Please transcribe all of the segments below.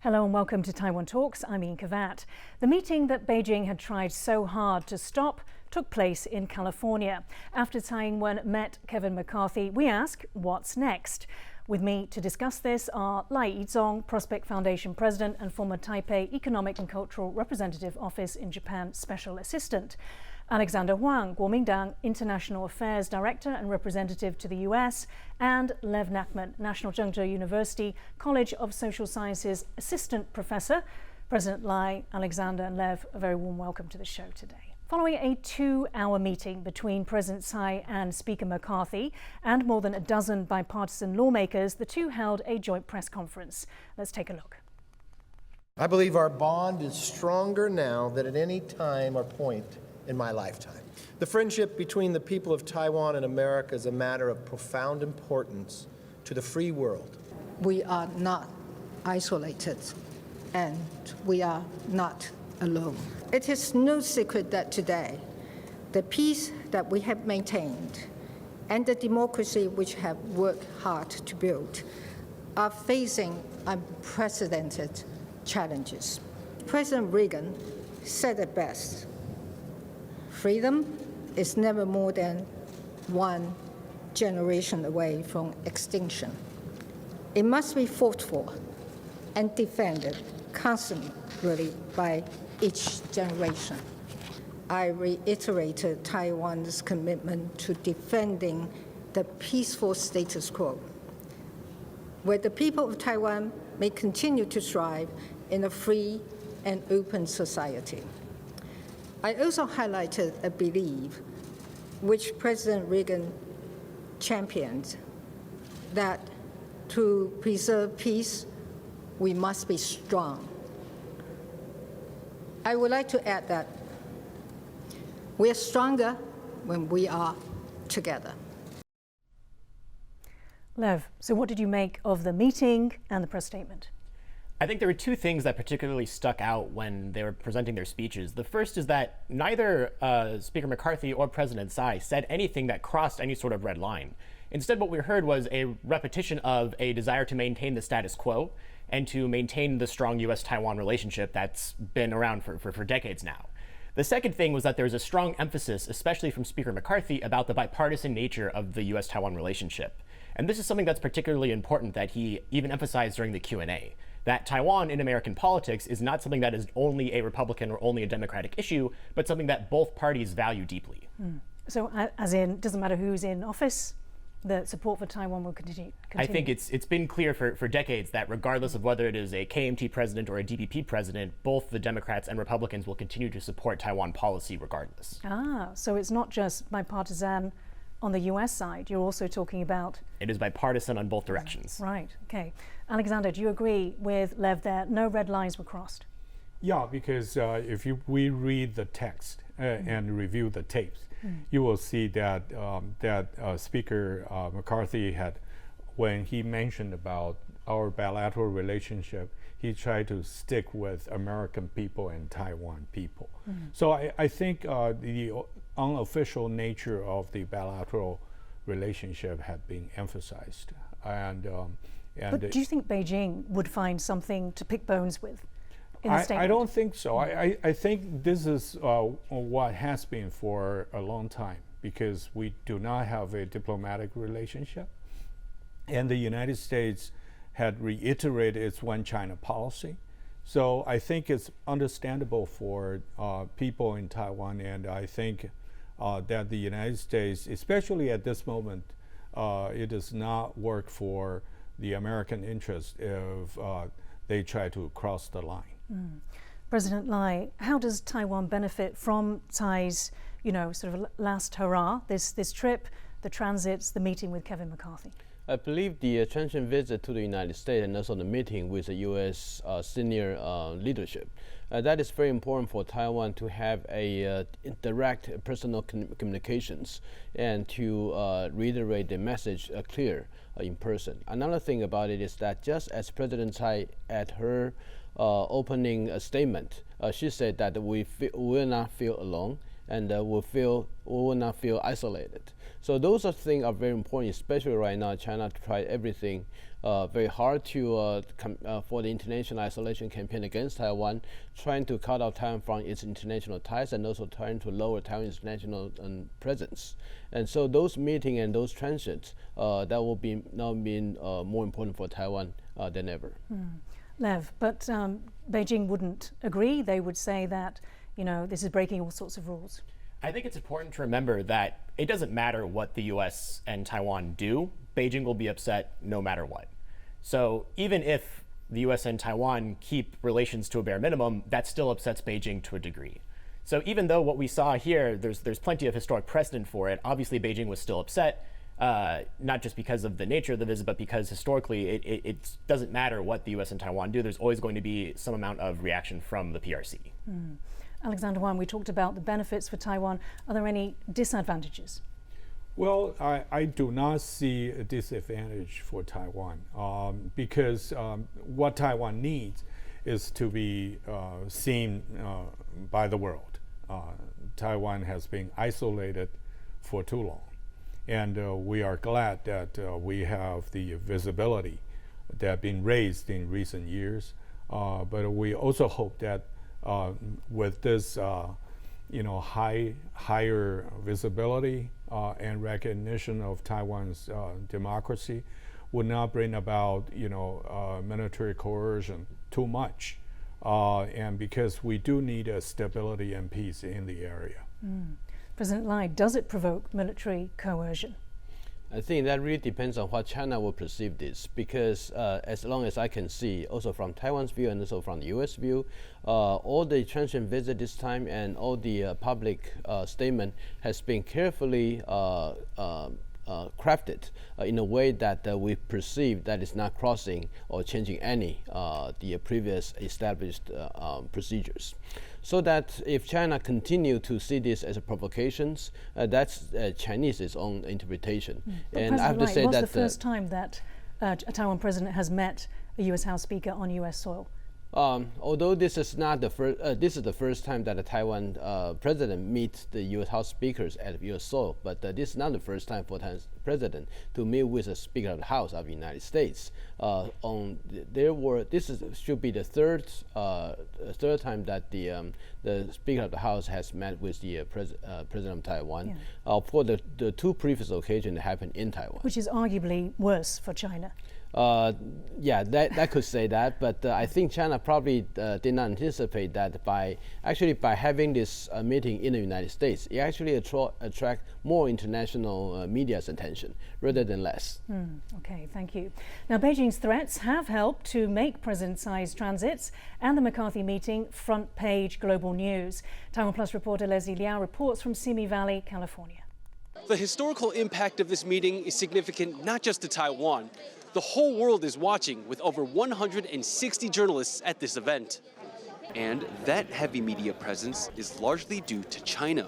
Hello and welcome to Taiwan Talks. I'm Ian Kavat. The meeting that Beijing had tried so hard to stop took place in California. After Tsai Ing-wen met Kevin McCarthy, we ask, what's next? With me to discuss this are Lai I-chung, Prospect Foundation President and former Taipei Economic and Cultural Representative Office in Japan Special Assistant; Alexander Huang, Kuomintang International Affairs Director and Representative to the US; and Lev Nachmann, National Chengchi University College of Social Sciences Assistant Professor. President Lai, Alexander and Lev, a very warm welcome to the show today. Following a 2-hour meeting between President Tsai and Speaker McCarthy and more than a dozen bipartisan lawmakers, the two held a joint press conference. Let's take a look. I believe our bond is stronger now than at any time or point in my lifetime. The friendship between the people of Taiwan and America is a matter of profound importance to the free world. We are not isolated, and we are not alone. It is no secret that today, the peace that we have maintained and the democracy which have worked hard to build are facing unprecedented challenges. President Reagan said it best: freedom is never more than one generation away from extinction. It must be fought for and defended constantly by each generation. I reiterated Taiwan's commitment to defending the peaceful status quo, where the people of Taiwan may continue to thrive in a free and open society. I also highlighted a belief which President Reagan championed, that to preserve peace, we must be strong. I would like to add that we are stronger when we are together. Lev, so what did you make of the meeting and the press statement? I think there were two things that particularly stuck out when they were presenting their speeches. The first is that neither Speaker McCarthy or President Tsai said anything that crossed any sort of red line. Instead, what we heard was a repetition of a desire to maintain the status quo and to maintain the strong US-Taiwan relationship that's been around for decades now. The second thing was that there was a strong emphasis, especially from Speaker McCarthy, about the bipartisan nature of the US-Taiwan relationship. And this is something that's particularly important that he even emphasized during the Q&A, that Taiwan in American politics is not something that is only a Republican or only a Democratic issue, but something that both parties value deeply. So as in, doesn't matter who's in office, the support for Taiwan will continue? I think it's been clear for decades that regardless of whether it is a KMT president or a DPP president, both the Democrats and Republicans will continue to support Taiwan policy regardless. So it's not just bipartisan on the US side, you're also talking about... It is bipartisan on both directions. Right, okay. Alexander, do you agree with Lev there? No red lines were crossed? Yeah, because if we read the text and review the tapes, you will see that Speaker McCarthy had, when he mentioned about our bilateral relationship, he tried to stick with American people and Taiwan people. So I think the unofficial nature of the bilateral relationship had been emphasized. But do you think Beijing would find something to pick bones with? I don't think so. I think this is what has been for a long time, because we do not have a diplomatic relationship. And the United States had reiterated its one China policy. So I think it's understandable for people in Taiwan, and I think that the United States, especially at this moment, it does not work for the American interest if they try to cross the line. President Lai, how does Taiwan benefit from Tsai's, sort of last hurrah, this trip, the transits, the meeting with Kevin McCarthy? I believe the transient visit to the United States and also the meeting with the U.S. Senior leadership, that is very important for Taiwan to have a direct personal communications and to reiterate the message clear in person. Another thing about it is that just as President Tsai at her opening statement, she said that we will not feel alone, and will not feel isolated. So those things are very important, especially right now. China tried everything very hard to for the international isolation campaign against Taiwan, trying to cut off Taiwan from its international ties and also trying to lower Taiwan's international presence. And so those meetings and those transitions that will be now being more important for Taiwan than ever. Lev, but Beijing wouldn't agree. They would say that, you know, this is breaking all sorts of rules. I think it's important to remember that it doesn't matter what the US and Taiwan do, Beijing will be upset no matter what. So even if the US and Taiwan keep relations to a bare minimum, that still upsets Beijing to a degree. So even though what we saw here, there's plenty of historic precedent for it, obviously Beijing was still upset, not just because of the nature of the visit, but because historically it doesn't matter what the US and Taiwan do, there's always going to be some amount of reaction from the PRC. Alexander Huang, we talked about the benefits for Taiwan. Are there any disadvantages? Well, I do not see a disadvantage for Taiwan because what Taiwan needs is to be seen by the world. Taiwan has been isolated for too long, and we are glad that we have the visibility that has been raised in recent years, but we also hope that with this higher visibility and recognition of Taiwan's democracy would not bring about military coercion too much, and because we do need a stability and peace in the area. President Lai, does it provoke military coercion? I think that really depends on what China will perceive this, because as long as I can see, also from Taiwan's view and also from the U.S. view, all the transient visit this time and all the public statement has been carefully crafted in a way that we perceive that is not crossing or changing any the previous established procedures. So that if China continue to see this as a provocations, that's Chinese's own interpretation. And I have to say that was the first time that a Taiwan president has met a U.S. House Speaker on U.S. soil. Although this is not the first, this is the first time that a Taiwan president meets the U.S. House speakers at U.S. soil. But this is not the first time for Taiwan's president to meet with a Speaker of the House of the United States. Should be the third time that the Speaker of the House has met with the President of Taiwan. Yeah. For the two previous occasions that happened in Taiwan, which is arguably worse for China. Yeah, that could say that, but I think China probably did not anticipate that by having this meeting in the United States, it actually attract more international media's attention rather than less. Okay, thank you. Now, Beijing's threats have helped to make President Tsai's transits and the McCarthy meeting front page global news. Taiwan Plus reporter Leslie Liao reports from Simi Valley, California. The historical impact of this meeting is significant not just to Taiwan. The whole world is watching, with over 160 journalists at this event. And that heavy media presence is largely due to China.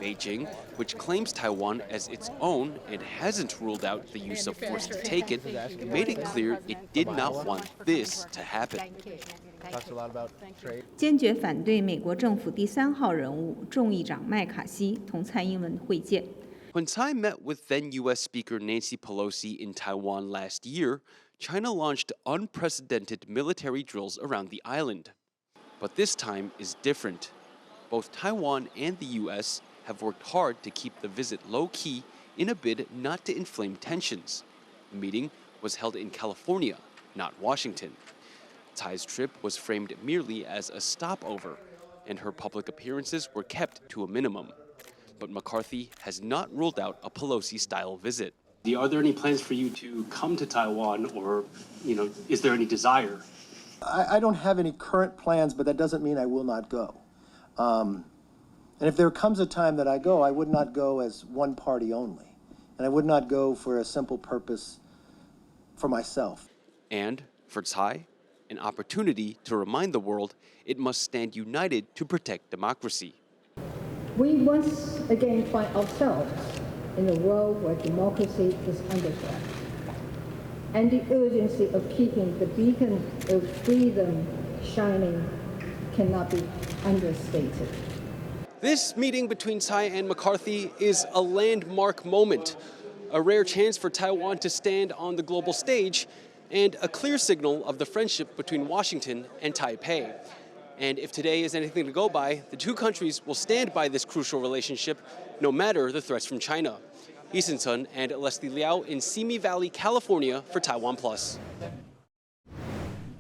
Beijing, which claims Taiwan as its own and hasn't ruled out the use of force to take it, made it clear it did not want this to happen. Talks a lot about trade. 坚决反对美国政府第3号人物众议长麦卡锡同蔡英文会见。 When Tsai met with then U.S. Speaker Nancy Pelosi in Taiwan last year, China launched unprecedented military drills around the island. But this time is different. Both Taiwan and the U.S. have worked hard to keep the visit low-key in a bid not to inflame tensions. The meeting was held in California, not Washington. Tsai's trip was framed merely as a stopover, and her public appearances were kept to a minimum. But McCarthy has not ruled out a Pelosi-style visit. Are there any plans for you to come to Taiwan, or, is there any desire? I don't have any current plans, but that doesn't mean I will not go. And if there comes a time that I go, I would not go as one party only. And I would not go for a simple purpose for myself. And for Tsai, an opportunity to remind the world it must stand united to protect democracy. We once again find ourselves in a world where democracy is under threat. And the urgency of keeping the beacon of freedom shining cannot be understated. This meeting between Tsai and McCarthy is a landmark moment, a rare chance for Taiwan to stand on the global stage, and a clear signal of the friendship between Washington and Taipei. And if today is anything to go by, the two countries will stand by this crucial relationship, no matter the threats from China. Eason Sun and Leslie Liao in Simi Valley, California for Taiwan Plus.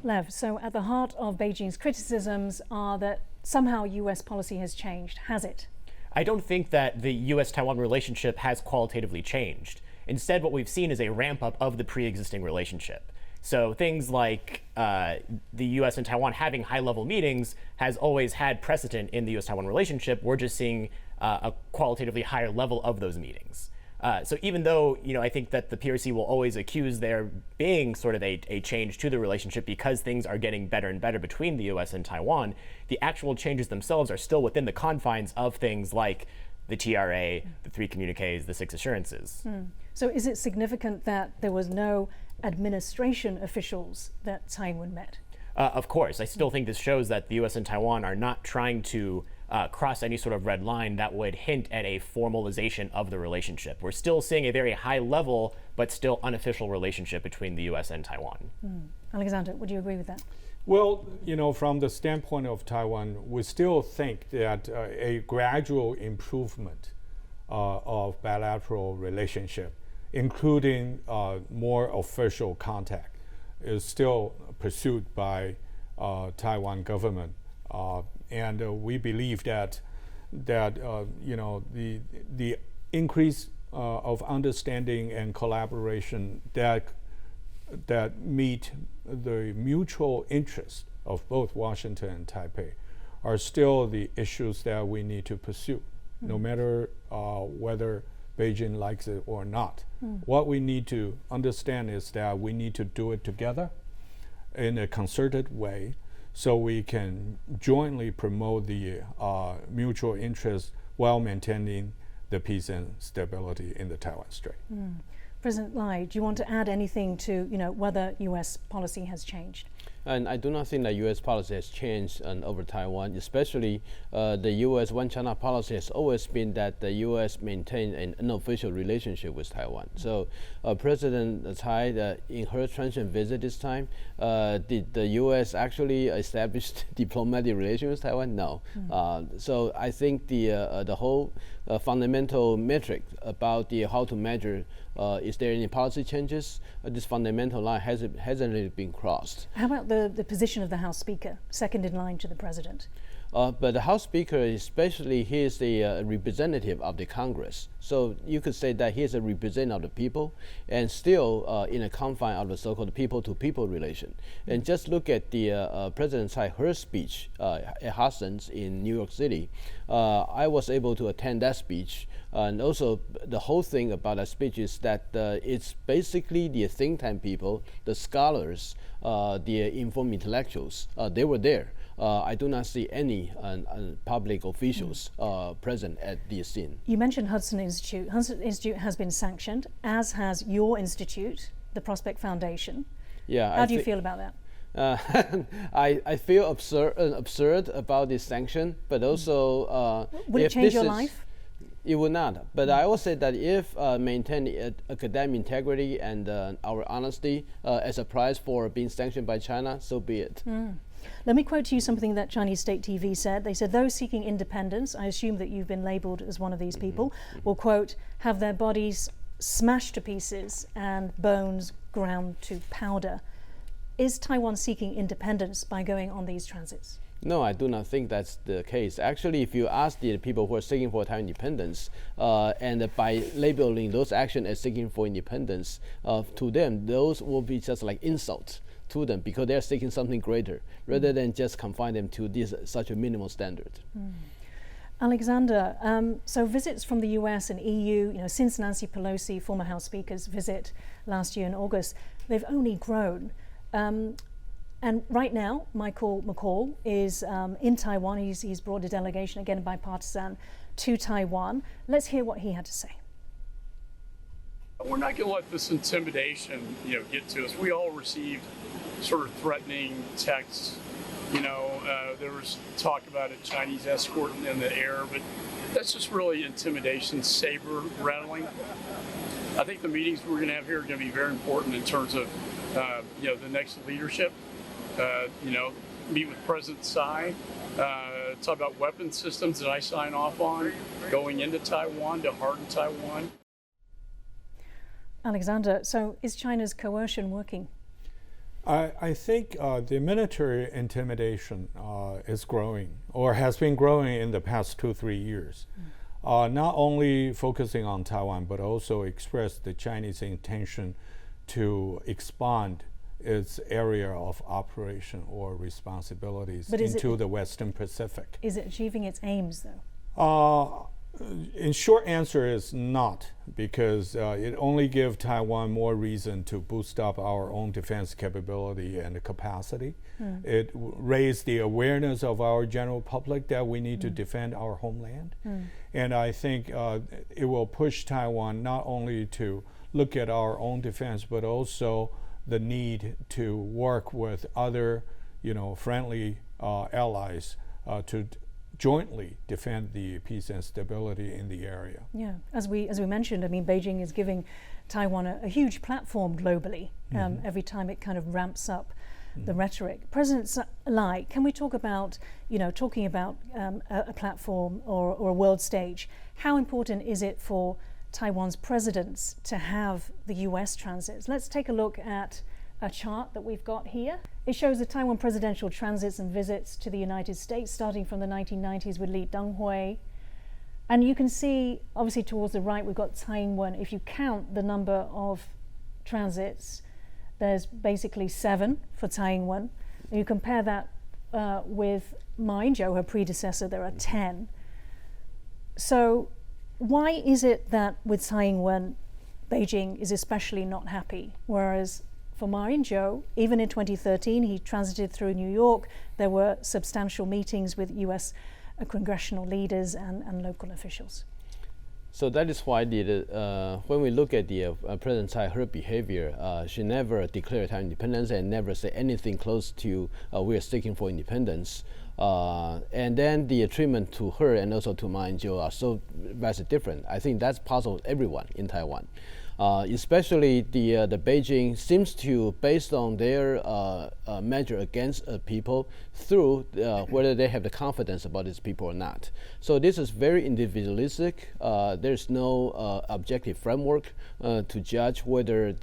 Lev, so at the heart of Beijing's criticisms are that somehow US policy has changed, has it? I don't think that the US-Taiwan relationship has qualitatively changed. Instead, what we've seen is a ramp up of the pre-existing relationship. So things like the US and Taiwan having high-level meetings has always had precedent in the US-Taiwan relationship. We're just seeing a qualitatively higher level of those meetings. So even though, I think that the PRC will always accuse there being sort of a change to the relationship because things are getting better and better between the US and Taiwan, the actual changes themselves are still within the confines of things like the TRA, the 3 communiques, the 6 assurances. So is it significant that there was no administration officials that Tsai Ing-wen met? Of course. I still think this shows that the US and Taiwan are not trying to cross any sort of red line that would hint at a formalization of the relationship. We're still seeing a very high level, but still unofficial relationship between the US and Taiwan. Alexander, would you agree with that? Well, from the standpoint of Taiwan, we still think that a gradual improvement of bilateral relationship, including more official contact, is still pursued by Taiwan government. And we believe that the increase of understanding and collaboration that meet the mutual interest of both Washington and Taipei are still the issues that we need to pursue, no matter whether Beijing likes it or not. What we need to understand is that we need to do it together in a concerted way so we can jointly promote the mutual interest while maintaining the peace and stability in the Taiwan Strait. President Lai, do you want to add anything to whether US policy has changed? And I do not think that U.S. policy has changed over Taiwan, especially the U.S. One China policy has always been that the U.S. maintain an unofficial relationship with Taiwan. So President Tsai, in her transient visit this time, did the U.S. actually establish diplomatic relations with Taiwan? No. So I think the whole fundamental metric about how to measure is there any policy changes, this fundamental line hasn't really been crossed. How about the position of the House Speaker, second in line to the President? But the House Speaker, especially, he is the representative of the Congress. So you could say that he is a representative of the people and still in a confine of the so-called people-to-people relation. And just look at the President Tsai, her speech at Hudson's in New York City. I was able to attend that speech. And also the whole thing about that speech is that it's basically the think tank people, the scholars, the informed intellectuals, they were there. I do not see any public officials present at the scene. You mentioned Hudson Institute. Hudson Institute has been sanctioned, as has your institute, the Prospect Foundation. Yeah. How do you feel about that? I feel absurd about this sanction, but also will it change your life? It will not. But I will say that if maintain academic integrity and our honesty as a price for being sanctioned by China, so be it. Let me quote to you something that Chinese state TV said. They said, those seeking independence, I assume that you've been labeled as one of these people, will, quote, have their bodies smashed to pieces and bones ground to powder. Is Taiwan seeking independence by going on these transits? No, I do not think that's the case. Actually, if you ask the people who are seeking for Taiwan independence, and by labeling those actions as seeking for independence, to them, those will be just like insults to them because they're seeking something greater, rather than just confine them to such a minimal standard. Alexander, so visits from the US and EU, since Nancy Pelosi, former House Speaker's visit last year in August, they've only grown. And right now, McCaul is in Taiwan. He's brought a delegation, again bipartisan, to Taiwan. Let's hear what he had to say. We're not going to let this intimidation, get to us. We all received sort of threatening texts There was talk about a Chinese escort in the air, but that's just really intimidation, saber rattling. I think the meetings we're going to have here are going to be very important in terms of, the next leadership. Meet with President Tsai, talk about weapon systems that I sign off on, going into Taiwan to harden Taiwan. Alexander, so is China's coercion working? I think the military intimidation is growing, or has been growing in the past 2-3 years. Not only focusing on Taiwan, but also express the Chinese intention to expand its area of operation or responsibilities into the Western Pacific. Is it achieving its aims, though? In short answer is not, because it only gives Taiwan more reason to boost up our own defense capability and capacity. It raised the awareness of our general public that we need to defend our homeland. And I think it will push Taiwan not only to look at our own defense, but also the need to work with other, friendly allies to jointly defend the peace and stability in the area. Yeah, as we mentioned, I mean, Beijing is giving Taiwan a huge platform globally every time it kind of ramps up the rhetoric. President Lai, can we talk about, talking about a platform or a world stage? How important is it for Taiwan's presidents to have the US transits? Let's take a look at a chart that we've got here. It shows the Taiwan presidential transits and visits to the United States starting from the 1990s with Li Denghui. And you can see, obviously towards the right, we've got Tsai Ing-wen. If you count the number of transits, there's basically 7 for Tsai Ing-wen. And you compare that with Ma Ying-jeou, her predecessor, there are 10. So why is it that with Tsai Ing-wen, Beijing is especially not happy, whereas for Ma Ying-jeou, even in 2013, he transited through New York. There were substantial meetings with US congressional leaders and local officials. So that is why when we look at the President Tsai, her behavior, she never declared her independence and never said anything close to we are seeking for independence. And then the treatment to her and also to Ma Ying-jeou are so vastly different. I think that's puzzled everyone in Taiwan. Especially the Beijing seems to, based on their measure against people, through whether they have the confidence about these people or not. So this is very individualistic. There's no objective framework to judge whether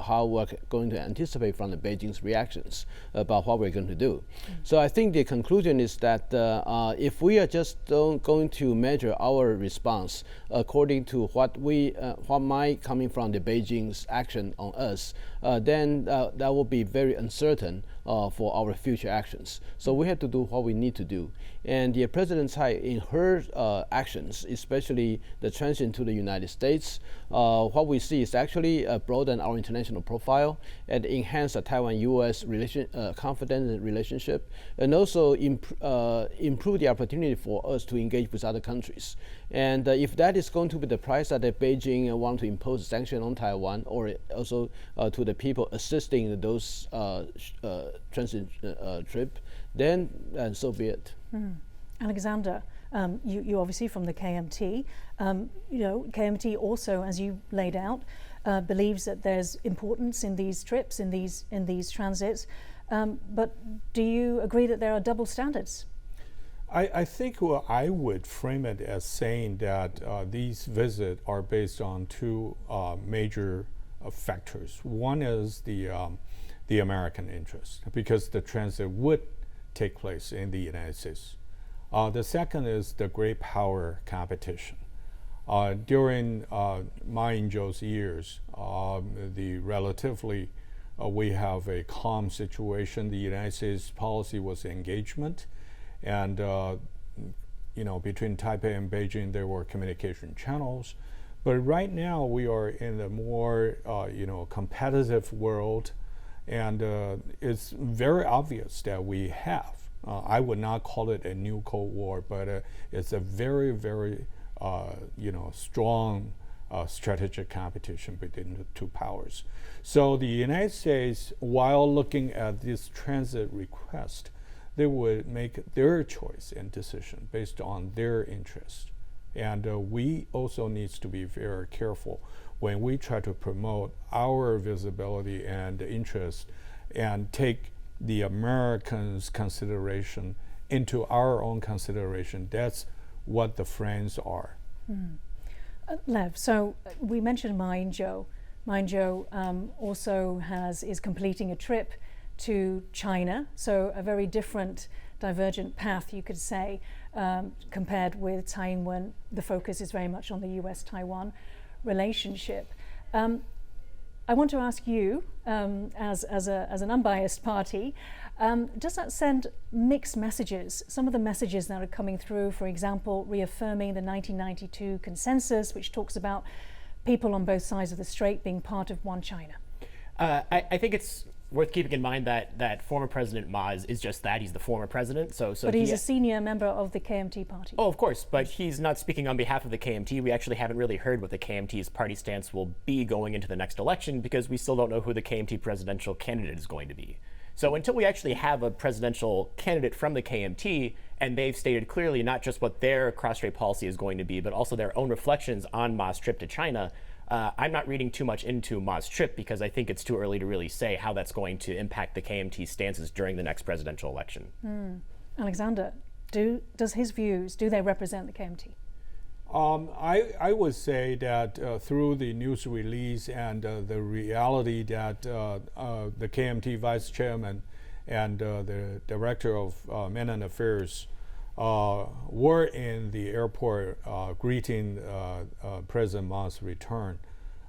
how we're going to anticipate from the Beijing's reactions about what we're going to do. So I think the conclusion is that if we are just going to measure our response according to what might coming from the Beijing's action on us, then that will be very uncertain for our future actions. So we have to do what we need to do. And the President Tsai, in her actions, especially the transition to the United States, what we see is actually broaden our international profile and enhance the Taiwan-U.S. confidence and relationship, and also improve the opportunity for us to engage with other countries. And if that is going to be the price that Beijing want to impose sanctions on Taiwan, or also to the people assisting those transit trip, then so be it. Alexander, you obviously from the KMT. KMT also, as you laid out, believes that there's importance in these trips, in these transits. But do you agree that there are double standards? I think I would frame it as saying that these visits are based on 2 major factors. One is the American interest, because the transit would take place in the United States. The second is the great power competition. During Ma Ying-jeou's years, we have a calm situation. The United States policy was engagement, and between Taipei and Beijing there were communication channels. But right now we are in a more competitive world, and it's very obvious that we have. I would not call it a new Cold War, but it's a very, very strong strategic competition between the 2 powers. So the United States, while looking at this transit request, they would make their choice and decision based on their interest. And we also need to be very careful when we try to promote our visibility and interest and take the Americans' consideration into our own consideration. That's what the friends are. Lev, so we mentioned Ma Ying-jeou. Ma Ying-jeou also is completing a trip to China, so a very different, divergent path, you could say, compared with Tsai Ing-wen. The focus is very much on the US-Taiwan relationship. I want to ask you, as an unbiased party, does that send mixed messages? Some of the messages that are coming through, for example, reaffirming the 1992 consensus, which talks about people on both sides of the strait being part of one China. I think it's worth keeping in mind that former President Ma is just that. He's the former president. But he's a senior member of the KMT party. Oh, of course, but he's not speaking on behalf of the KMT. We actually haven't really heard what the KMT's party stance will be going into the next election because we still don't know who the KMT presidential candidate is going to be. So until we actually have a presidential candidate from the KMT, and they've stated clearly not just what their cross-strait policy is going to be, but also their own reflections on Ma's trip to China, I'm not reading too much into Ma's trip because I think it's too early to really say how that's going to impact the KMT stances during the next presidential election. Alexander, does his views, do they represent the KMT? I would say that through the news release and the reality that the KMT vice chairman and the director of Mainland Affairs were in the airport greeting President Ma's return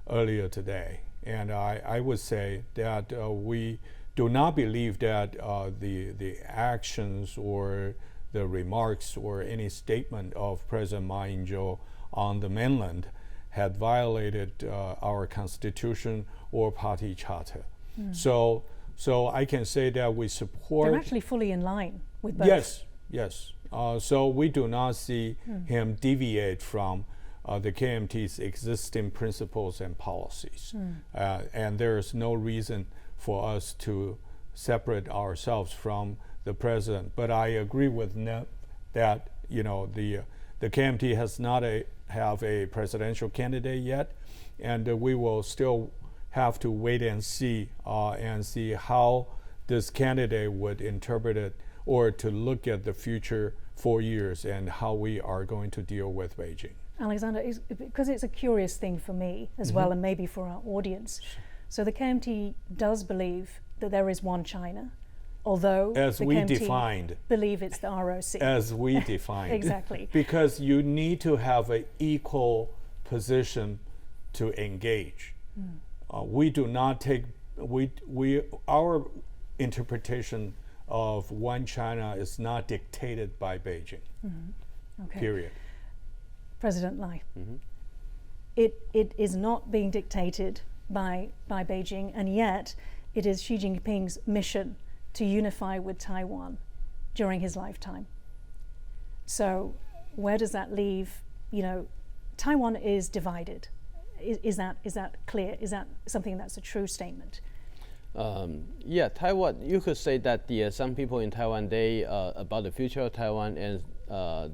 earlier today. And I would say that we do not believe that the actions or the remarks or any statement of President Ma Ying-jeou on the mainland had violated our constitution or party charter. So I can say that we support. They're actually fully in line with both. Yes. So we do not see him deviate from the KMT's existing principles and policies. And there is no reason for us to separate ourselves from the president. But I agree with Neb that the KMT has not have a presidential candidate yet, and we will still have to wait and see how this candidate would interpret it or to look at the future 4 years and how we are going to deal with Beijing. Alexander, because it's a curious thing for me as well, and maybe for our audience. So the KMT does believe that there is one China, although as the we KMT defined, believe it's the ROC. As we defined. Exactly. Because you need to have an equal position to engage. We do not take, our interpretation of one China is not dictated by Beijing, Okay. period. President Lai, it is not being dictated by Beijing, and yet it is Xi Jinping's mission to unify with Taiwan during his lifetime. So where does that leave, Taiwan is divided. Is that clear? Is that something that's a true statement? Yeah, Taiwan, you could say that some people in Taiwan, about the future of Taiwan, and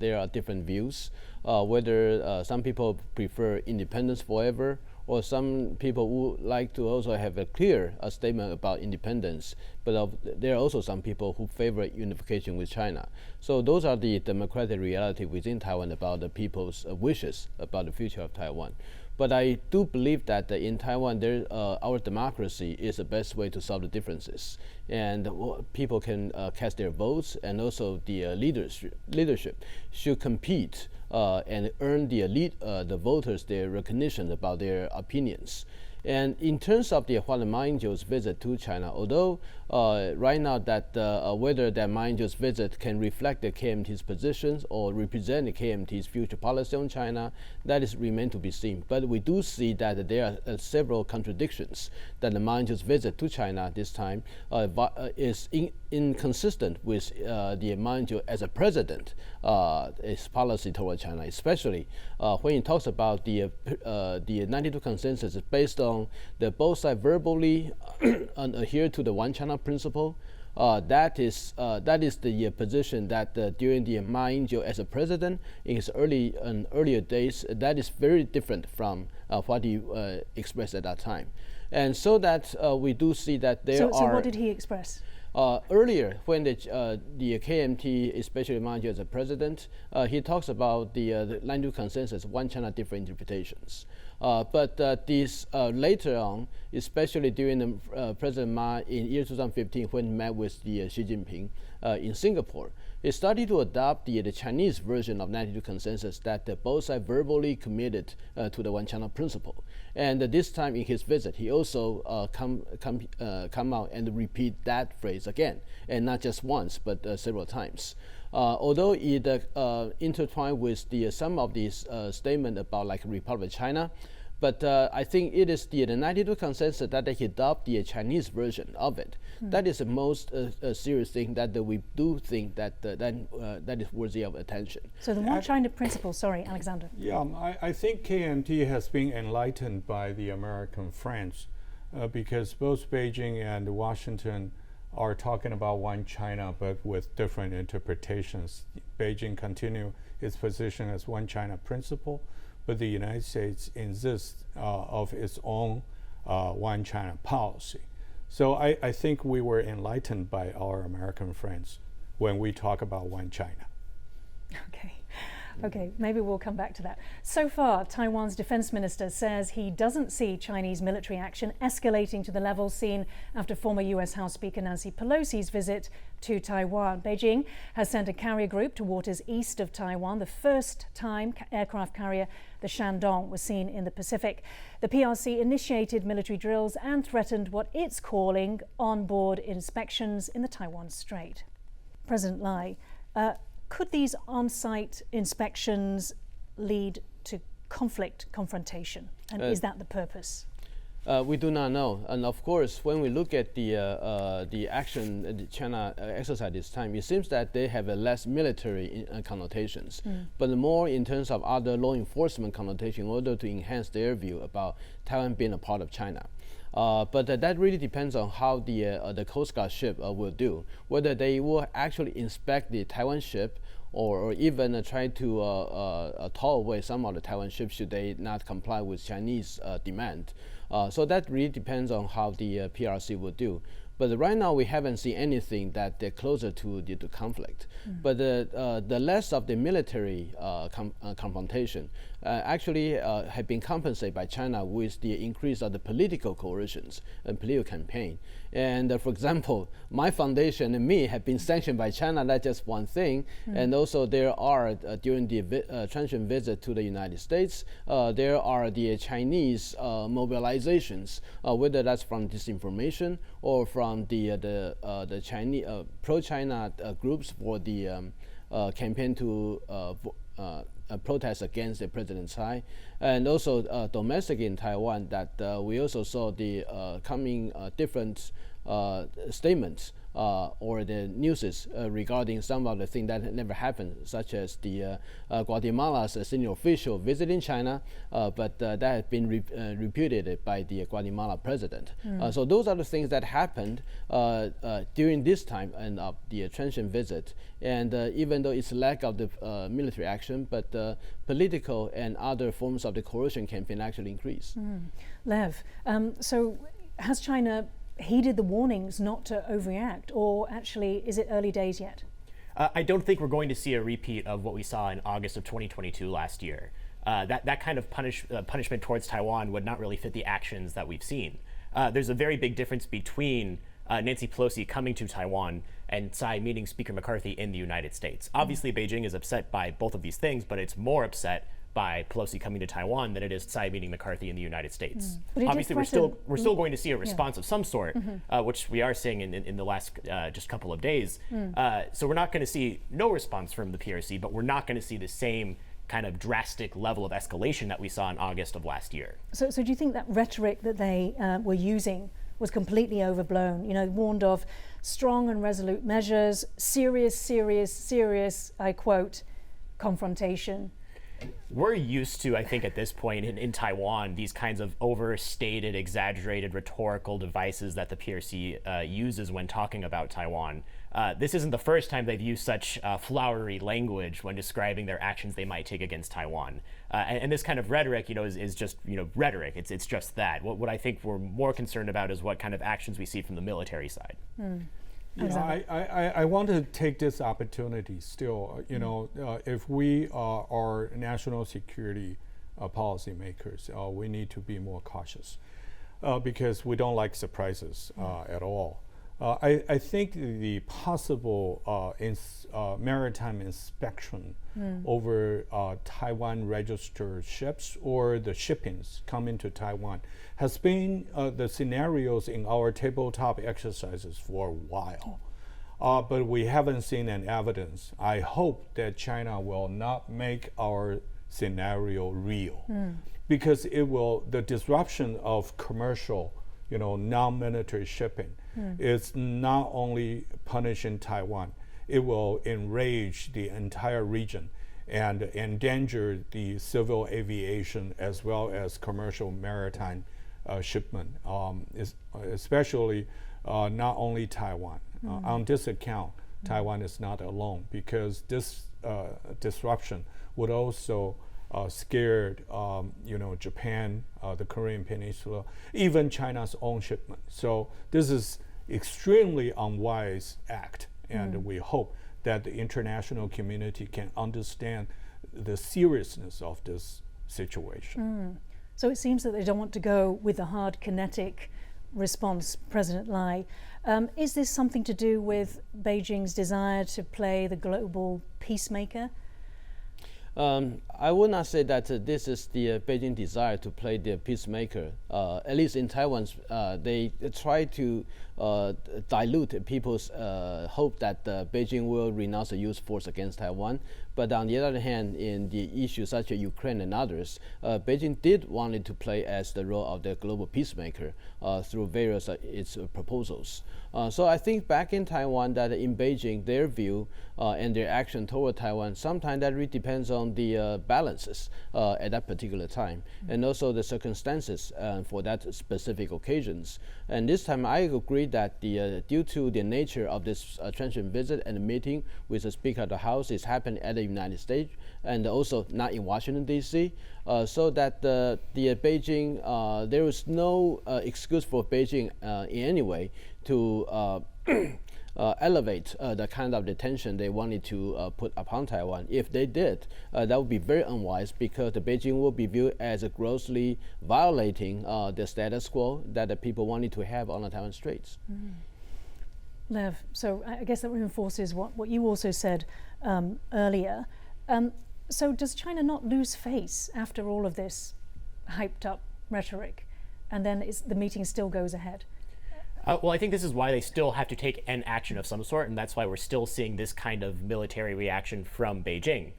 there are different views, whether some people prefer independence forever, or some people would like to also have a clear statement about independence, but there are also some people who favor unification with China. So those are the democratic reality within Taiwan about the people's wishes about the future of Taiwan. But I do believe that in Taiwan, our democracy is the best way to solve the differences. And people can cast their votes, and also the leadership should compete and earn the voters their recognition about their opinions. And in terms of what Ma Ying-jeou's visit to China, although right now that whether that Ma Ying-jeou's visit can reflect the KMT's positions or represent the KMT's future policy on China, that is remain to be seen. But we do see that there are several contradictions that the Ma Ying-jeou's visit to China this time is inconsistent with the Ma Ying-jeou as a president, his policy toward China, especially when he talks about the 92 consensus is based on the both sides verbally adhere to the one China principle, That is the position that during the Ma Ying-jeou as a president in his earlier days, that is very different from what he expressed at that time. And so that we do see that there are... So what did he express? Earlier, when the KMT, especially Ma Ying-jeou as a president, he talks about the 92 consensus, one China, different interpretations. But this later on, especially during the President Ma in year 2015 when he met with the Xi Jinping in Singapore, he started to adopt the Chinese version of 92 consensus that both sides verbally committed to the one China principle. And this time in his visit, he also come out and repeat that phrase again, and not just once, but several times. Although it intertwined with some of these statements about like Republic of China, but I think it is the 92 consensus that they adopt the Chinese version of it. That is the most serious thing that we do think that that is worthy of attention. So the one China principle, sorry, Alexander. Yeah, I think KMT has been enlightened by the American friends because both Beijing and Washington are talking about one China, but with different interpretations. Beijing continue its position as one China principle, but the United States insists of its own one China policy. So I think we were enlightened by our American friends when we talk about one China. Okay, maybe we'll come back to that. So far, Taiwan's defense minister says he doesn't see Chinese military action escalating to the level seen after former US House Speaker Nancy Pelosi's visit to Taiwan. Beijing has sent a carrier group to waters east of Taiwan, the first time aircraft carrier the Shandong was seen in the Pacific. The PRC initiated military drills and threatened what it's calling on-board inspections in the Taiwan Strait. President Lai, could these on-site inspections lead to confrontation? And is that the purpose? We do not know. And of course, when we look at the action that China exercised this time, it seems that they have a less military connotations, but more in terms of other law enforcement connotation in order to enhance their view about Taiwan being a part of China. But that really depends on how the Coast Guard ship will do, whether they will actually inspect the Taiwan ship or even try to tow away some of the Taiwan ships should they not comply with Chinese demand. So that really depends on how the PRC will do. But right now we haven't seen anything that they're closer to the conflict. But the less of the military confrontation actually have been compensated by China with the increase of the political coercions and political campaign. And for example, my foundation and me have been sanctioned by China. That's just one thing. And also there are, during the transient visit to the United States, there are the Chinese mobilizations, whether that's from disinformation or from the Chinese pro-China groups for the campaign to protest against the President Tsai, and also domestic in Taiwan that we also saw the coming different statements or the news regarding some of the things that had never happened, such as the Guatemala's senior official visiting China, but that has been repudiated by the Guatemala president. So those are the things that happened during this time and the transient visit. And even though it's lack of the military action, but political and other forms of the coercion campaign actually increase. Lev, so has China heeded the warnings not to overreact, or actually is it early days yet? I don't think we're going to see a repeat of what we saw in August of 2022 last year. That kind of punishment towards Taiwan would not really fit the actions that we've seen. There's a very big difference between Nancy Pelosi coming to Taiwan and Tsai meeting Speaker McCarthy in the United States. Obviously, Beijing is upset by both of these things, but it's more upset by Pelosi coming to Taiwan than it is Tsai meeting McCarthy in the United States. Obviously, we're still going to see a response of some sort, which we are seeing in the last just couple of days. So we're not going to see no response from the PRC, but we're not going to see the same kind of drastic level of escalation that we saw in August of last year. So do you think that rhetoric that they were using was completely overblown? You know, warned of strong and resolute measures, serious, I quote, confrontation. We're used to, I think, at this point in Taiwan, these kinds of overstated, exaggerated rhetorical devices that the PRC uses when talking about Taiwan. This isn't the first time they've used such flowery language when describing their actions they might take against Taiwan. And this kind of rhetoric, is just, rhetoric. It's just that. What I think we're more concerned about is what kind of actions we see from the military side. I want to take this opportunity still, if we are national security policymakers, we need to be more cautious because we don't like surprises at all. I think the possible maritime inspection over Taiwan registered ships or the shippings coming to Taiwan has been the scenarios in our tabletop exercises for a while. But we haven't seen an evidence. I hope that China will not make our scenario real because the disruption of commercial, non-military shipping is not only punishing Taiwan, it will enrage the entire region and endanger the civil aviation as well as commercial maritime shipment, especially not only Taiwan. On this account, Taiwan is not alone because this disruption would also scare Japan, the Korean Peninsula, even China's own shipment. So this is extremely unwise act, and we hope that the international community can understand the seriousness of this situation. So it seems that they don't want to go with the hard kinetic response, President Lai. Is this something to do with Beijing's desire to play the global peacemaker? I would not say that this is the Beijing desire to play the peacemaker. At least in Taiwan, they try to dilute people's hope that Beijing will renounce the use of force against Taiwan. But on the other hand, in the issues such as Ukraine and others, Beijing did want to play as the role of the global peacemaker through various its proposals. So I think back in Taiwan that in Beijing, their view and their action toward Taiwan, sometimes that really depends on the balances at that particular time and also the circumstances for that specific occasions. And this time I agree that due to the nature of this transition visit and the meeting with the Speaker of the House is happening at the United States and also not in Washington, D.C., so that the Beijing, there is no excuse for Beijing in any way to elevate the kind of detention they wanted to put upon Taiwan. If they did, that would be very unwise because the Beijing will be viewed as grossly violating the status quo that the people wanted to have on the Taiwan Straits. Lev, so I guess that reinforces what you also said earlier. So does China not lose face after all of this hyped up rhetoric, and then the meeting still goes ahead? Well, I think this is why they still have to take an action of some sort, and that's why we're still seeing this kind of military reaction from Beijing.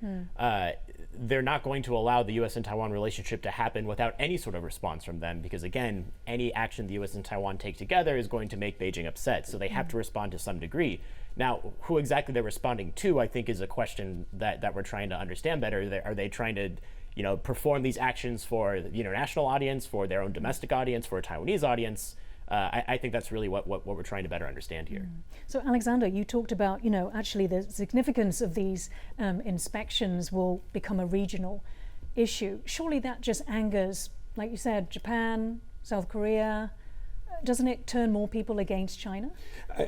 They're not going to allow the U.S. and Taiwan relationship to happen without any sort of response from them, because again, any action the U.S. and Taiwan take together is going to make Beijing upset, so they have to respond to some degree. Now, who exactly they're responding to, I think, is a question that we're trying to understand better. Are they trying to, perform these actions for the international audience, for their own domestic audience, for a Taiwanese audience? I think that's really what we're trying to better understand here. So, Alexander, you talked about, actually the significance of these inspections will become a regional issue. Surely that just angers, like you said, Japan, South Korea. Doesn't it turn more people against China?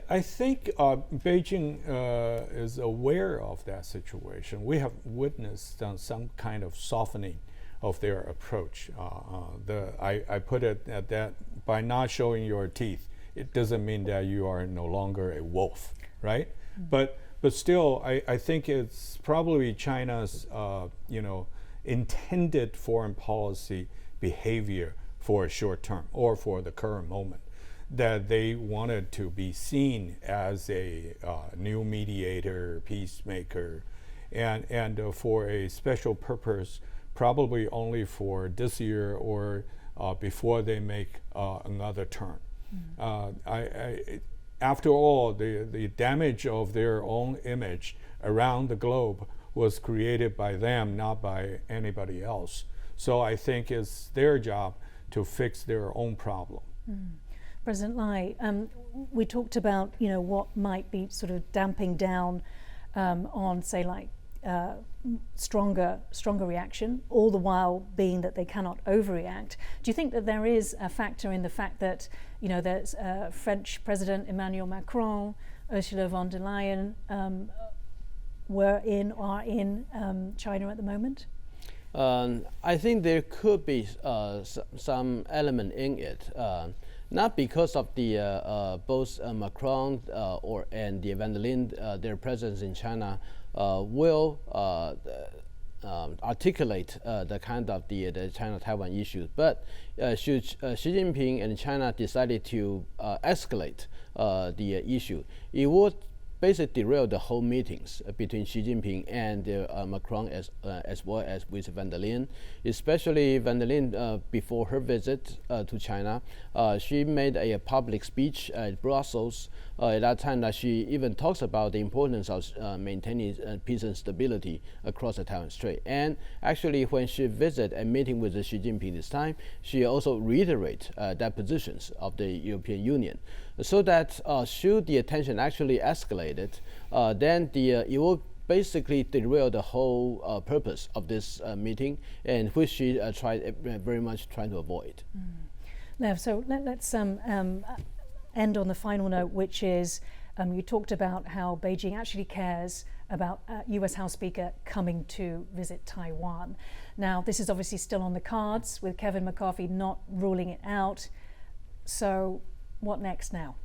I think Beijing is aware of that situation. We have witnessed some kind of softening of their approach. I put it at that, by not showing your teeth, it doesn't mean that you are no longer a wolf, right? But still, I think it's probably China's intended foreign policy behavior for a short term or for the current moment, that they wanted to be seen as a new mediator, peacemaker, and for a special purpose, probably only for this year or before they make another turn. After all, the damage of their own image around the globe was created by them, not by anybody else. So I think it's their job to fix their own problem. President Lai, we talked about what might be sort of damping down on, say, like stronger reaction, all the while being that they cannot overreact. Do you think that there is a factor in the fact that there's French President Emmanuel Macron, Ursula von der Leyen are in China at the moment? I think there could be some element in it. Not because of the both Macron and the van der Leyen, their presence in China will articulate the kind of the China-Taiwan issue. But should Xi Jinping and China decided to escalate the issue, it would basically derail the whole meetings between Xi Jinping and Macron as well as with van der Leyen. Especially van der Leyen, before her visit to China, she made a public speech at Brussels. At that time, that she even talks about the importance of maintaining peace and stability across the Taiwan Strait. And actually, when she visited a meeting with Xi Jinping this time, she also reiterated that positions of the European Union. So that should the tension actually escalated, then it will basically derail the whole purpose of this meeting, and which she tried very much trying to avoid. Lev, so let's end on the final note, which is you talked about how Beijing actually cares about US House Speaker coming to visit Taiwan. Now, this is obviously still on the cards, with Kevin McCarthy not ruling it out. So what next now?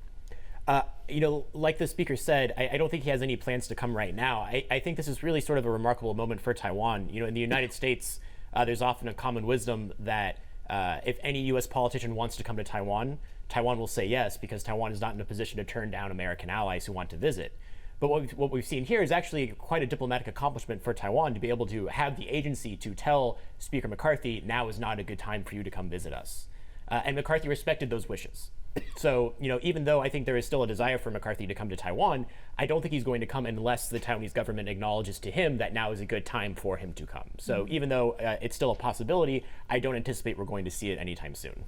Like the speaker said, I don't think he has any plans to come right now. I think this is really sort of a remarkable moment for Taiwan. In the United States, there's often a common wisdom that if any U.S. politician wants to come to Taiwan, Taiwan will say yes, because Taiwan is not in a position to turn down American allies who want to visit. But what we've seen here is actually quite a diplomatic accomplishment for Taiwan to be able to have the agency to tell Speaker McCarthy, now is not a good time for you to come visit us. And McCarthy respected those wishes. So, even though I think there is still a desire for McCarthy to come to Taiwan, I don't think he's going to come unless the Taiwanese government acknowledges to him that now is a good time for him to come. So even though it's still a possibility, I don't anticipate we're going to see it anytime soon.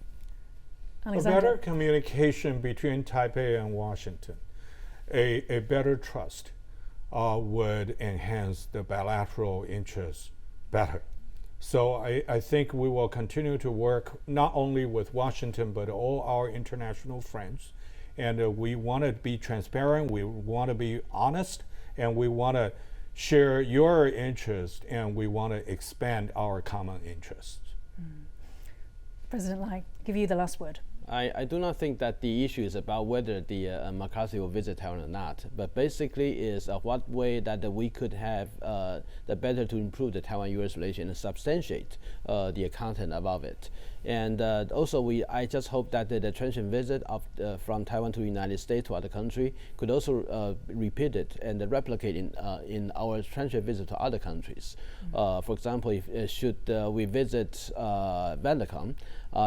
Alexander? A better communication between Taipei and Washington, a better trust would enhance the bilateral interests better. So I think we will continue to work not only with Washington, but all our international friends. And we want to be transparent, we want to be honest, and we want to share your interest, and we want to expand our common interests. President Lai, give you the last word. I do not think that the issue is about whether the McCarthy will visit Taiwan or not, but basically is what way that we could have the better to improve the Taiwan-U.S. relation and substantiate the content above it. And also, I just hope that the transient visit from Taiwan to the United States to other country could also repeat it and replicate in our transient visit to other countries. For example, if should we visit Vietnam,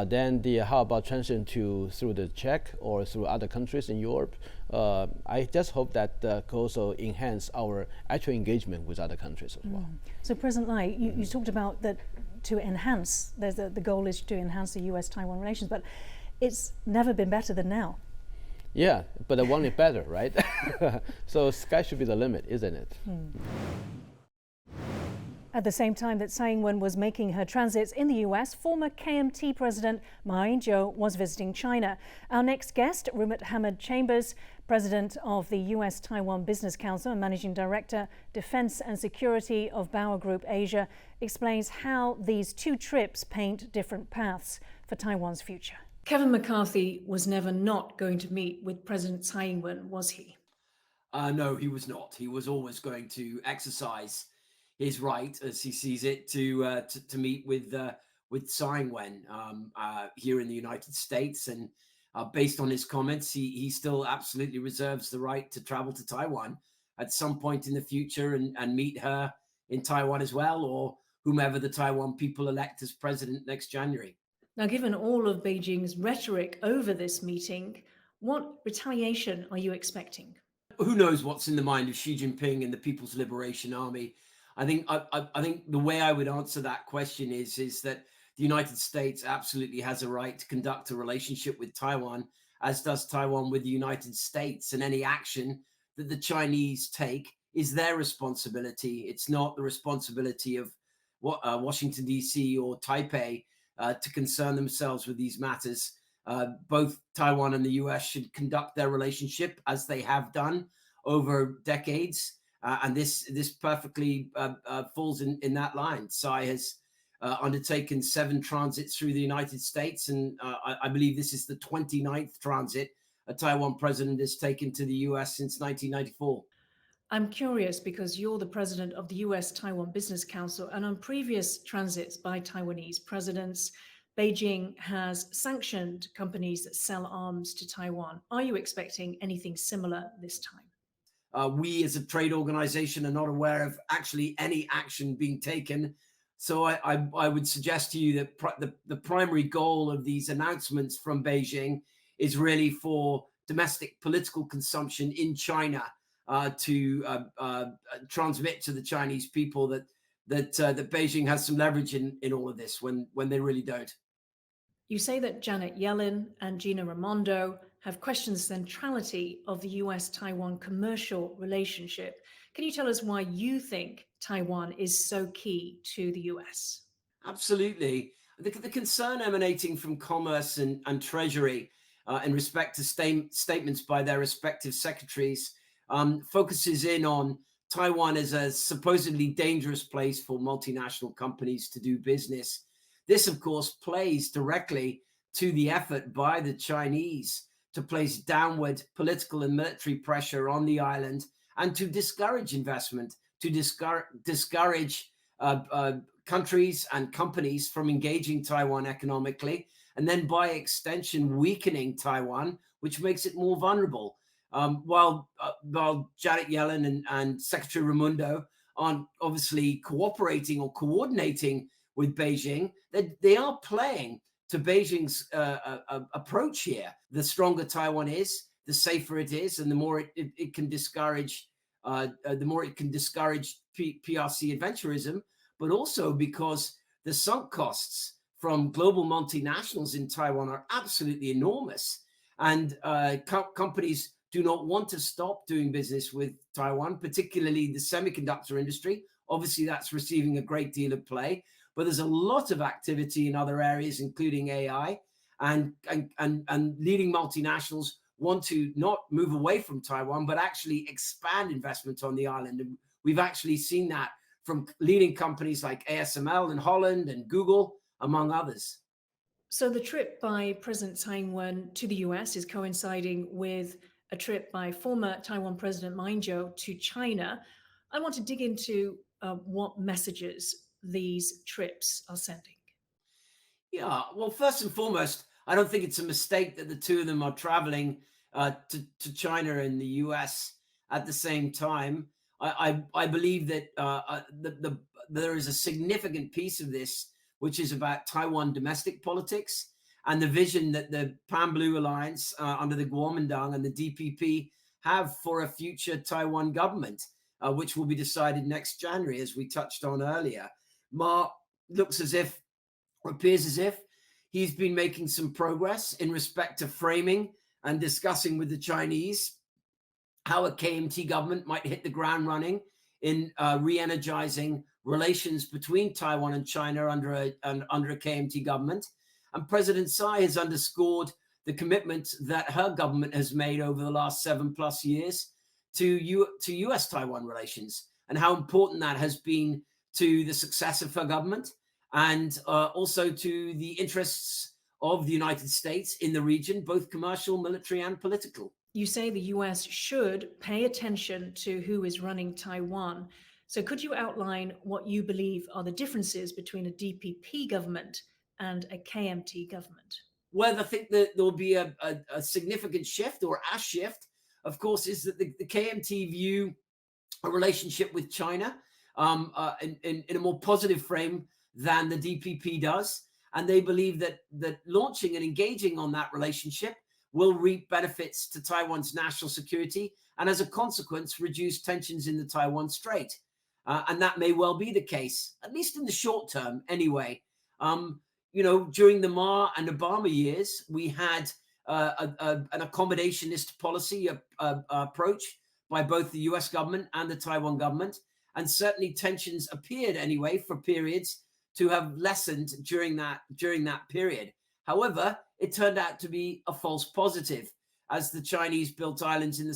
then how about transient through the Czech or through other countries in Europe? I just hope that could also enhance our actual engagement with other countries as well. So, President Lai, you talked about that to enhance. The goal is to enhance the US-Taiwan relations, but it's never been better than now. Yeah, but I want it better, right? So sky should be the limit, isn't it? At the same time that Tsai Ing-wen was making her transits in the US, former KMT President Ma Ying-jeou was visiting China. Our next guest, Rupert Hammond-Chambers, President of the US-Taiwan Business Council and Managing Director, Defense and Security of Bauer Group Asia, explains how these two trips paint different paths for Taiwan's future. Kevin McCarthy was never not going to meet with President Tsai Ing-wen, was he? No, he was not. He was always going to exercise his right, as he sees it, to meet with Tsai Ing-wen here in the United States. And based on his comments, he still absolutely reserves the right to travel to Taiwan at some point in the future and meet her in Taiwan as well, or whomever the Taiwan people elect as president next January. Now, given all of Beijing's rhetoric over this meeting, what retaliation are you expecting? Who knows what's in the mind of Xi Jinping and the People's Liberation Army? I think the way I would answer that question is that the United States absolutely has a right to conduct a relationship with Taiwan, as does Taiwan with the United States. And any action that the Chinese take is their responsibility. It's not the responsibility of Washington, D.C. or Taipei to concern themselves with these matters. Both Taiwan and the US should conduct their relationship as they have done over decades. And this perfectly falls in that line. Tsai has undertaken 7 transits through the United States, and I believe this is the 29th transit a Taiwan president has taken to the US since 1994. I'm curious because you're the president of the US-Taiwan Business Council, and on previous transits by Taiwanese presidents, Beijing has sanctioned companies that sell arms to Taiwan. Are you expecting anything similar this time? We as a trade organization are not aware of actually any action being taken. So I would suggest to you that the primary goal of these announcements from Beijing is really for domestic political consumption in China, to transmit to the Chinese people that Beijing has some leverage in all of this when they really don't. You say that Janet Yellen and Gina Raimondo have questioned the centrality of the US-Taiwan commercial relationship. Can you tell us why you think Taiwan is so key to the US? Absolutely. The concern emanating from Commerce and Treasury in respect to statements by their respective secretaries focuses in on Taiwan as a supposedly dangerous place for multinational companies to do business. This, of course, plays directly to the effort by the Chinese to place downward political and military pressure on the island and to discourage investment, to discourage countries and companies from engaging Taiwan economically, and then by extension weakening Taiwan, which makes it more vulnerable. While Janet Yellen and Secretary Raimondo aren't obviously cooperating or coordinating with Beijing, they are playing to Beijing's approach here. The stronger Taiwan is, the safer it is, and the more it can discourage, PRC adventurism, but also because the sunk costs from global multinationals in Taiwan are absolutely enormous, and companies do not want to stop doing business with Taiwan, particularly the semiconductor industry. Obviously, that's receiving a great deal of play, but there's a lot of activity in other areas, including AI, and leading multinationals want to not move away from Taiwan, but actually expand investment on the island. And we've actually seen that from leading companies like ASML in Holland and Google, among others. So the trip by President Tsai Ing-wen to the US is coinciding with a trip by former Taiwan President Ma Ying-jeou to China. I want to dig into what messages these trips are sending. Yeah, well, first and foremost, I don't think it's a mistake that the two of them are traveling to China and the US at the same time. I believe that there is a significant piece of this which is about Taiwan domestic politics and the vision that the Pan-Blue Alliance under the Kuomintang and the DPP have for a future Taiwan government, which will be decided next January, as we touched on earlier. Ma looks as if, or appears as if, he's been making some progress in respect to framing and discussing with the Chinese how a KMT government might hit the ground running in re-energizing relations between Taiwan and China under a KMT government. And President Tsai has underscored the commitment that her government has made over the last 7+ years to US-Taiwan relations, and how important that has been to the success of her government, and also to the interests of the United States in the region, both commercial, military, and political. You say the US should pay attention to who is running Taiwan. So could you outline what you believe are the differences between a DPP government and a KMT government? Well, I think that there will be a significant shift, or a shift, of course, is that the KMT view a relationship with China in a more positive frame than the DPP does. And they believe that launching and engaging on that relationship will reap benefits to Taiwan's national security, and as a consequence, reduce tensions in the Taiwan Strait. And that may well be the case, at least in the short term anyway. During the Ma and Obama years, we had an accommodationist policy approach by both the US government and the Taiwan government. And certainly tensions appeared anyway for periods to have lessened during that period. However, it turned out to be a false positive, as the Chinese built islands in the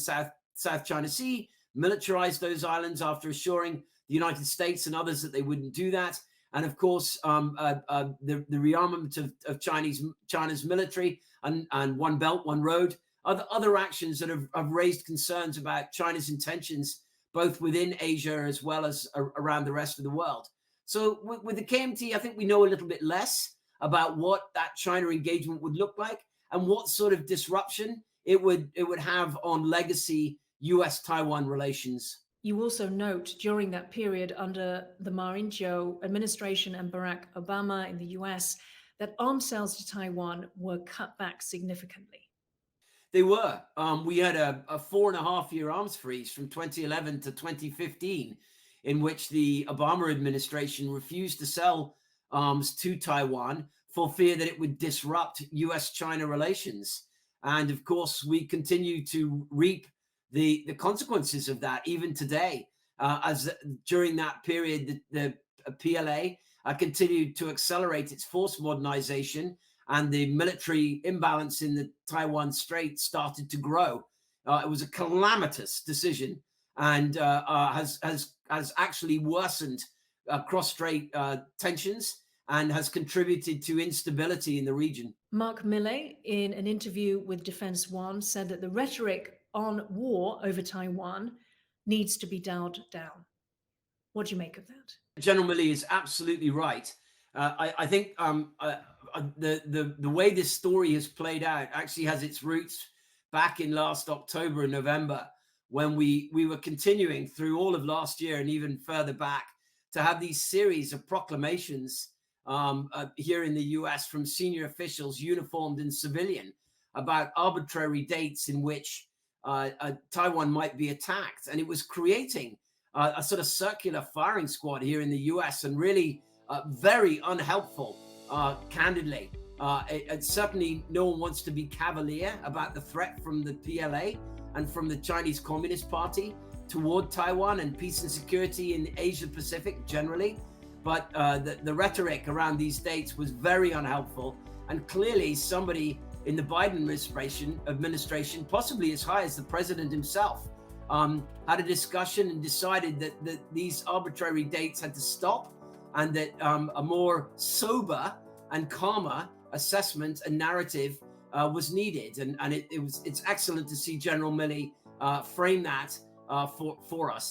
South China Sea, militarized those islands after assuring the United States and others that they wouldn't do that. And of course, the rearmament of China's military and One Belt, One Road, other actions that have raised concerns about China's intentions, both within Asia as well as around the rest of the world. So with the KMT, I think we know a little bit less about what that China engagement would look like and what sort of disruption it would have on legacy US-Taiwan relations. You also note during that period under the Ma Ying-jeou administration and Barack Obama in the US that arms sales to Taiwan were cut back significantly. They were. We had a 4.5-year arms freeze from 2011 to 2015, in which the Obama administration refused to sell arms to Taiwan for fear that it would disrupt US-China relations. And of course, we continue to reap the consequences of that even today, as during that period, the PLA continued to accelerate its force modernization, and the military imbalance in the Taiwan Strait started to grow. It was a calamitous decision, and has actually worsened cross-strait tensions and has contributed to instability in the region. Mark Milley, in an interview with Defense One, said that the rhetoric on war over Taiwan needs to be dialed down. What do you make of that? General Milley is absolutely right. I think the way this story has played out actually has its roots back in last October and November, when we were continuing through all of last year and even further back to have these series of proclamations here in the US from senior officials, uniformed and civilian, about arbitrary dates in which Taiwan might be attacked. And it was creating a sort of circular firing squad here in the US, and really very unhelpful, candidly. Certainly no one wants to be cavalier about the threat from the PLA and from the Chinese Communist Party toward Taiwan and peace and security in Asia Pacific generally. But the rhetoric around these dates was very unhelpful. And clearly somebody in the Biden administration, possibly as high as the president himself, had a discussion and decided that these arbitrary dates had to stop, and that a more sober and calmer assessment and narrative was needed. And it's excellent to see General Milley frame that for us.